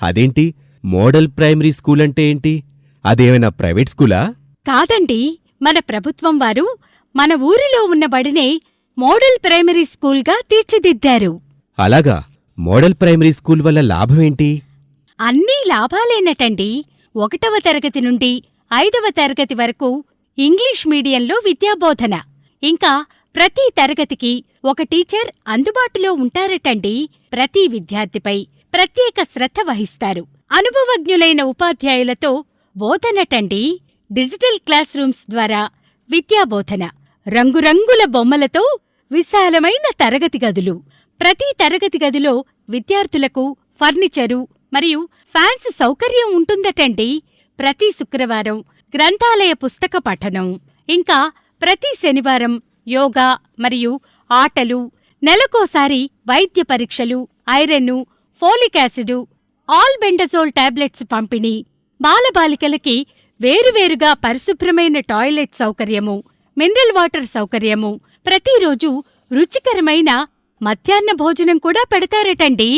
అదేంటి model primary school అంటే ఏంటి? అదేమైనా ప్రైవేట్ స్కూలా? కాదండి, మన ప్రభుత్వం వారు మన ఊరిలో ఉన్న బడినే మోడల్ ప్రైమరీ స్కూల్గా తీర్చిదిద్దారు. అలాగా? మోడల్ ప్రైమరీ స్కూల్ వల్ల లాభమేంటి? అన్నీ లాభాలేనటండి. 1వ తరగతి నుండి 5వ తరగతి వరకు ఇంగ్లీష్ మీడియంలో విద్యాబోధన. ఇంకా ప్రతి తరగతికి ఒక టీచర్ అందుబాటులో ఉంటారటండి. ప్రతి విద్యార్థిపై ప్రత్యేక శ్రద్ధ వహిస్తారు. అనుభవజ్ఞులైన ఉపాధ్యాయులతో బోధనటండి. డిజిటల్ క్లాస్ రూమ్స్ ద్వారా విద్యాబోధన. రంగురంగుల బొమ్మలతో విశాలమైన తరగతి గదులు. ప్రతి తరగతి గదిలో విద్యార్థులకు ఫర్నిచరు మరియు ఫ్యాన్స్ సౌకర్యం ఉంటుందటండి. ప్రతి శుక్రవారం గ్రంథాలయ పుస్తక పఠనం. ఇంకా ప్రతి శనివారం యోగా మరియు ఆటలు. నెలకోసారి వైద్య పరీక్షలు, ఐరన్ను, ఫోలిక్ యాసిడు, ఆల్బెండజోల్ టాబ్లెట్స్ పంపిణీ. బాలబాలికలకి వేరువేరుగా పరిశుభ్రమైన టాయిలెట్ సౌకర్యము, మినరల్ వాటర్ సౌకర్యము. ప్రతిరోజు రుచికరమైన మధ్యాహ్న భోజనం కూడా పెడతారటండి.